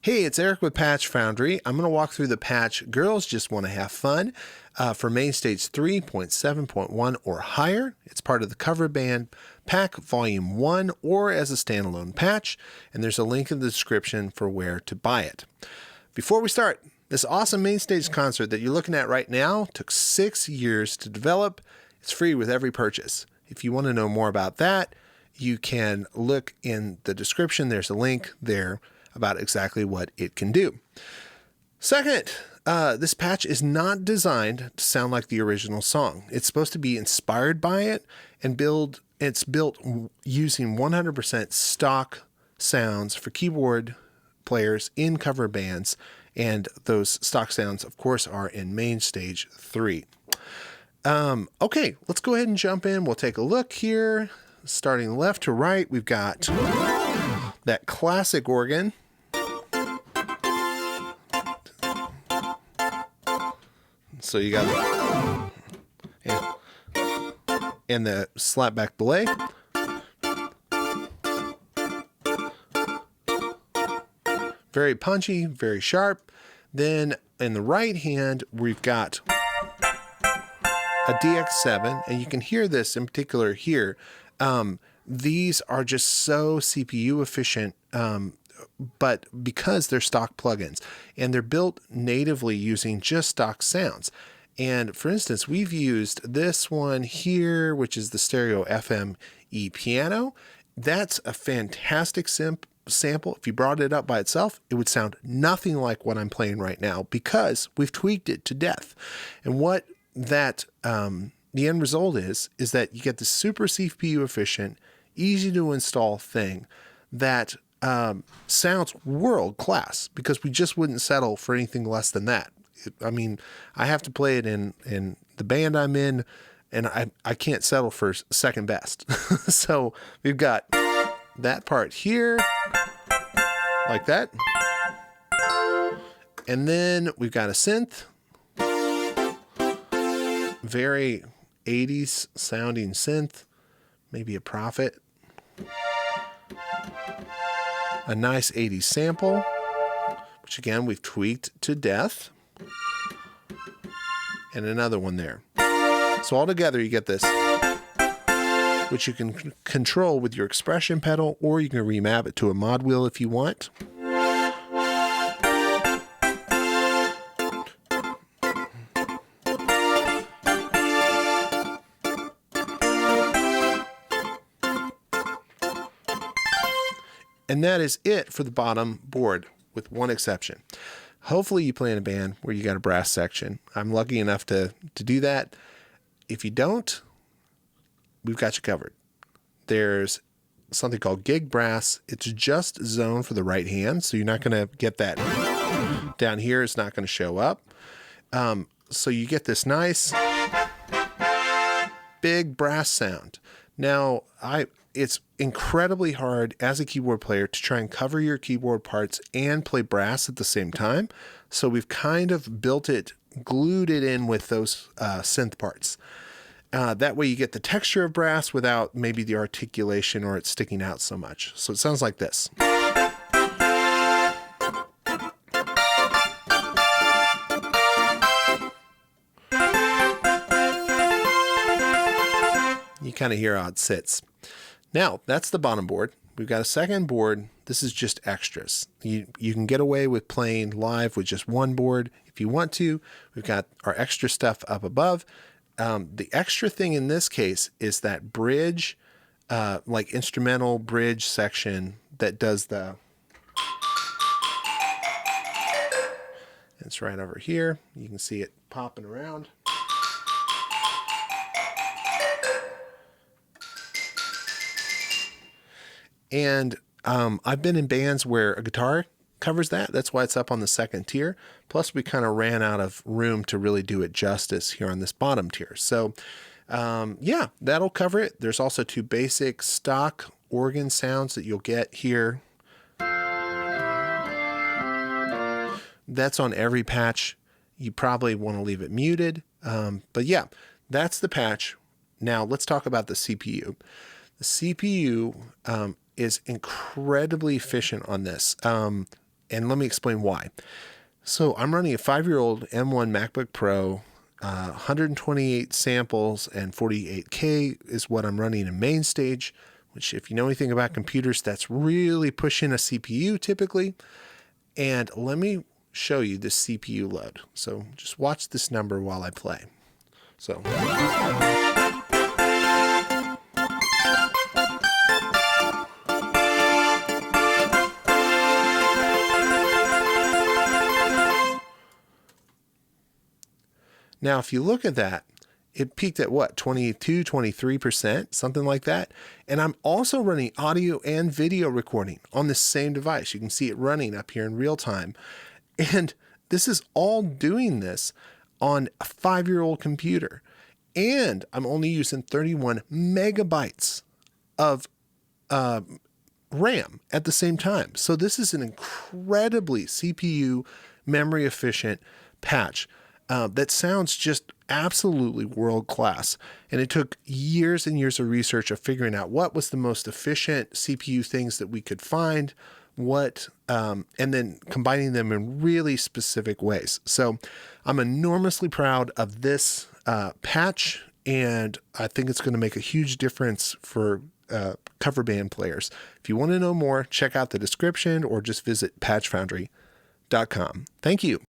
Hey, it's Eric with Patch Foundry. I'm going to walk through the patch Girls Just Want to Have Fun for MainStage 3.7.1 or higher. It's part of the cover band pack volume 1 or as a standalone patch, and there's a link in the description for where to buy it. Before we start, this awesome MainStage concert that you're looking at right now took 6 years to develop. It's free with every purchase. If you want to know more about that, you can look in the description. There's a link there about exactly what it can do. Second, this patch is not designed to sound like the original song. It's supposed to be inspired by it and it's built using 100% stock sounds for keyboard players in cover bands, and those stock sounds, of course, are in MainStage 3. Okay, let's go ahead and jump in. We'll take a look here. Starting left to right, we've got that classic organ. So you got and the slapback belay. Very punchy, very sharp. Then in the right hand, we've got a DX7, and you can hear this in particular here. These are just so CPU efficient, but because they're stock plugins and they're built natively using just stock sounds. And for instance, we've used this one here, which is the stereo FM E piano. That's a fantastic sample. If you brought it up by itself, it would sound nothing like what I'm playing right now because we've tweaked it to death. And what that, the end result is that you get the super CPU efficient, easy to install thing that sounds world class, because we just wouldn't settle for anything less than that. I mean, I have to play it in the band I'm in, and I can't settle for second best. So we've got that part here, like that. And then we've got a synth, very 80s sounding synth, maybe a Prophet. A nice 80s sample, which again we've tweaked to death, and another one there. So all together you get this, which you can control with your expression pedal, or you can remap it to a mod wheel if you want. And that is it for the bottom board, with one exception. Hopefully you play in a band where you got a brass section. I'm lucky enough to do that. If you don't, we've got you covered. There's something called gig brass. It's just zoned for the right hand, so you're not going to get that down here. It's not going to show up. So you get this nice big brass sound. Now, it's incredibly hard as a keyboard player to try and cover your keyboard parts and play brass at the same time. So we've kind of glued it in with those synth parts. That way you get the texture of brass without maybe the articulation or it sticking out so much. So it sounds like this. You kind of hear how it sits. Now, that's the bottom board. We've got a second board. This is just extras. You can get away with playing live with just one board if you want to. We've got our extra stuff up above. The extra thing in this case is that bridge, like instrumental bridge section that does the... It's right over here. You can see it popping around. And I've been in bands where a guitar covers that. That's why it's up on the second tier. Plus, we kind of ran out of room to really do it justice here on this bottom tier. So, yeah, that'll cover it. There's also 2 basic stock organ sounds that you'll get here. That's on every patch. You probably want to leave it muted. But yeah, that's the patch. Now, let's talk about the CPU. The CPU is incredibly efficient on this. And let me explain why. So I'm running a 5-year-old M1 MacBook Pro, 128 samples and 48K is what I'm running in MainStage, which if you know anything about computers, that's really pushing a CPU typically. And let me show you this CPU load. So just watch this number while I play. So now, if you look at that, it peaked at what, 22, 23%, something like that. And I'm also running audio and video recording on the same device. You can see it running up here in real time. And this is all doing this on a 5-year-old computer. And I'm only using 31 megabytes of RAM at the same time. So this is an incredibly CPU memory efficient patch. That sounds just absolutely world class. And it took years and years of research of figuring out what was the most efficient CPU things that we could find, and then combining them in really specific ways. So I'm enormously proud of this patch, and I think it's going to make a huge difference for cover band players. If you want to know more, check out the description or just visit patchfoundry.com. Thank you.